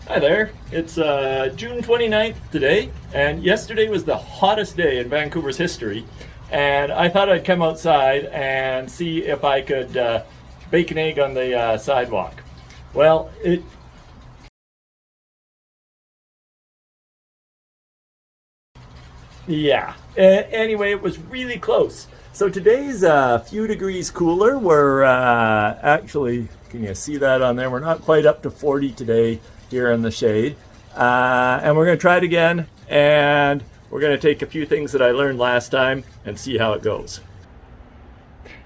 Hi there, it's June 29th today, and yesterday was the hottest day in Vancouver's history, and I thought I'd come outside and see if I could bake an egg on the sidewalk. Well, yeah, anyway, it was really close. So today's a few degrees cooler. We're actually, can you see that on there? We're not quite up to 40 today here in the shade. And we're going to try it again, and we're going to take a few things that I learned last time and see how it goes.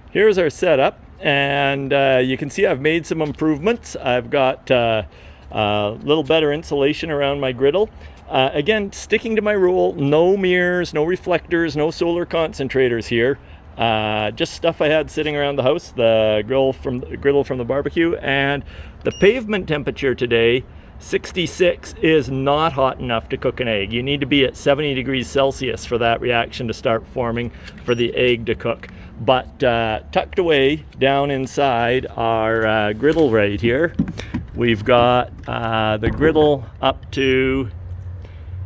Here's our setup, and you can see I've made some improvements. I've got a little better insulation around my griddle. Again, sticking to my rule, no mirrors, no reflectors, no solar concentrators here. Just stuff I had sitting around the house, the griddle from the barbecue, and the pavement temperature today, 66, is not hot enough to cook an egg. You need to be at 70 degrees Celsius for that reaction to start forming for the egg to cook. But tucked away down inside our griddle right here, we've got the griddle up to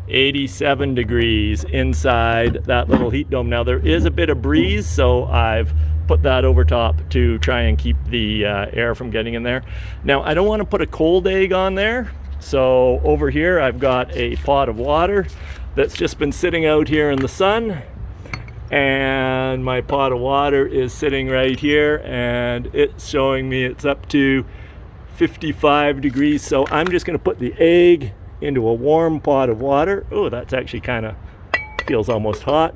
87 degrees inside that little heat dome. Now there is a bit of breeze, so I've put that over top to try and keep the air from getting in there. Now I don't want to put a cold egg on there, so over here I've got a pot of water that's just been sitting out here in the sun, and my pot of water is sitting right here, and it's showing me it's up to 55 degrees. So I'm just going to put the egg into a warm pot of water. Oh, that's actually kind of feels almost hot.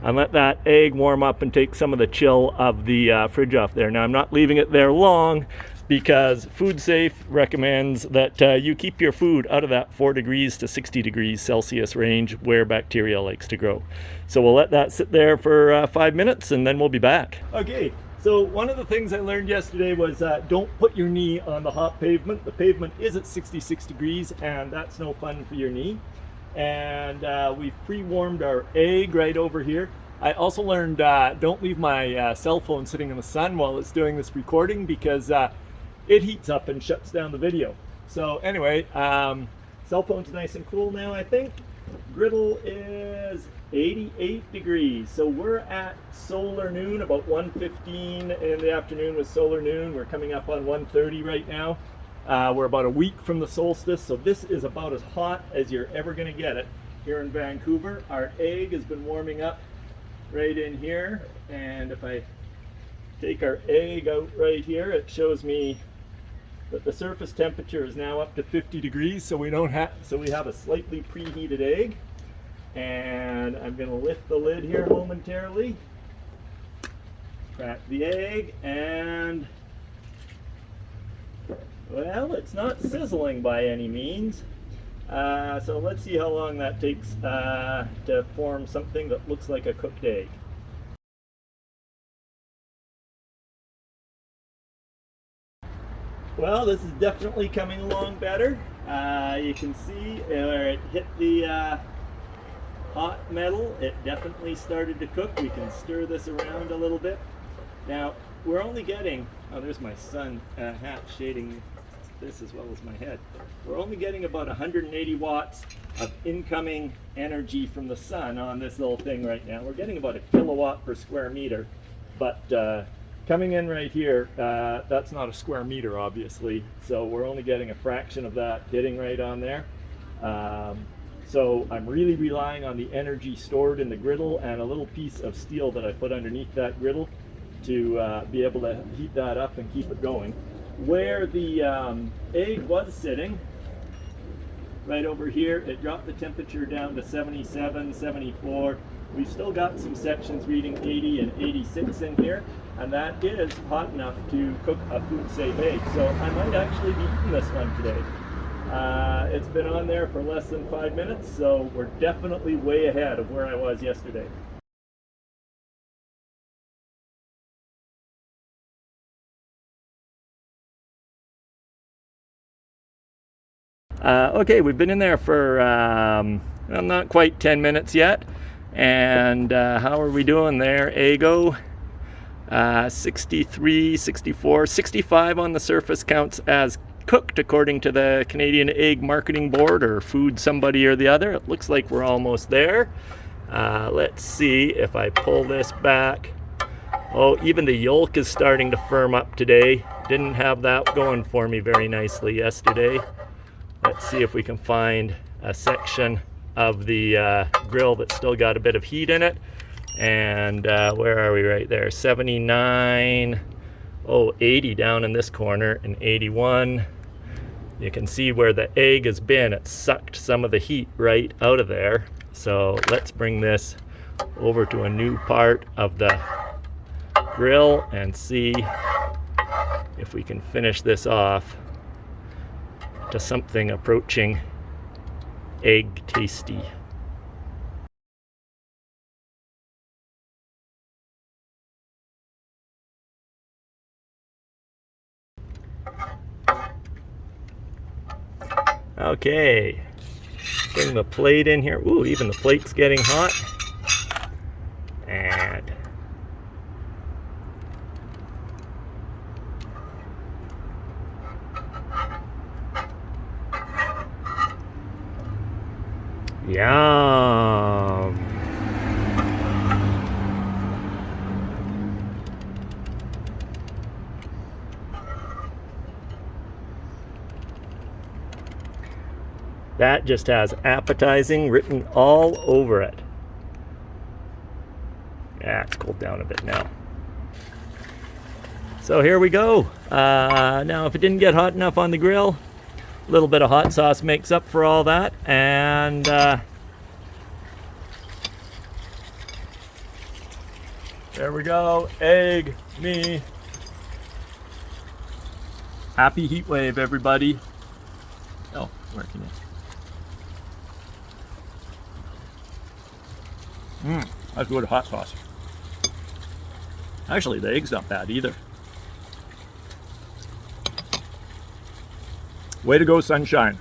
And let that egg warm up and take some of the chill of the fridge off there. Now I'm not leaving it there long because Food Safe recommends that you keep your food out of that 4 degrees to 60 degrees Celsius range where bacteria likes to grow. So we'll let that sit there for 5 minutes and then we'll be back. Okay. So one of the things I learned yesterday was don't put your knee on the hot pavement. The pavement is at 66 degrees and that's no fun for your knee. And we've pre-warmed our egg right over here. I also learned don't leave my cell phone sitting in the sun while it's doing this recording because it heats up and shuts down the video. So anyway, cell phone's nice and cool now, I think. Griddle is 88 degrees, so we're at solar noon, about 1:15 in the afternoon was solar noon. We're coming up on 1:30 right now. We're about a week from the solstice, so this is about as hot as you're ever going to get it here in Vancouver. Our egg has been warming up right in here, and if I take our egg out right here, it shows me that the surface temperature is now up to 50 degrees, so we have a slightly preheated egg. And I'm going to lift the lid here momentarily, crack the egg, and well, it's not sizzling by any means. So let's see how long that takes to form something that looks like a cooked egg. Well, this is definitely coming along better. You can see where it hit the hot metal, it definitely started to cook. We can stir this around a little bit. Now, we're only getting, oh, there's my sun hat shading this as well as my head. We're only getting about 180 watts of incoming energy from the sun on this little thing right now. We're getting about a kilowatt per square meter, but coming in right here, that's not a square meter, obviously, so we're only getting a fraction of that hitting right on there. So I'm really relying on the energy stored in the griddle and a little piece of steel that I put underneath that griddle to be able to heat that up and keep it going. Where the egg was sitting, right over here, it dropped the temperature down to 77, 74. We've still got some sections reading 80 and 86 in here, and that is hot enough to cook a Food Safe egg. So I might actually be eating this one today. It's been on there for less than 5 minutes, so we're definitely way ahead of where I was yesterday. Okay, we've been in there for well, not quite 10 minutes yet, and how are we doing there, Ego? 63, 64, 65 on the surface counts as cooked according to the Canadian Egg Marketing Board, or food somebody or the other. It looks like we're almost there. Let's see if I pull this back. Oh, even the yolk is starting to firm up today. Didn't have that going for me very nicely yesterday. Let's see if we can find a section of the grill that's still got a bit of heat in it. And where are we? Right there, 79. Oh, 80 down in this corner, and 81. You can see where the egg has been. It sucked some of the heat right out of there. So let's bring this over to a new part of the grill and see if we can finish this off to something approaching egg tasty. Okay, bring the plate in here. Ooh, even the plate's getting hot. And yum. That just has appetizing written all over it. Yeah, it's cooled down a bit now. So here we go. Now, if it didn't get hot enough on the grill, a little bit of hot sauce makes up for all that. And there we go. Egg me. Happy Heatwave, everybody. Oh, where can you? That's good hot sauce. Actually, the egg's not bad either. Way to go, sunshine.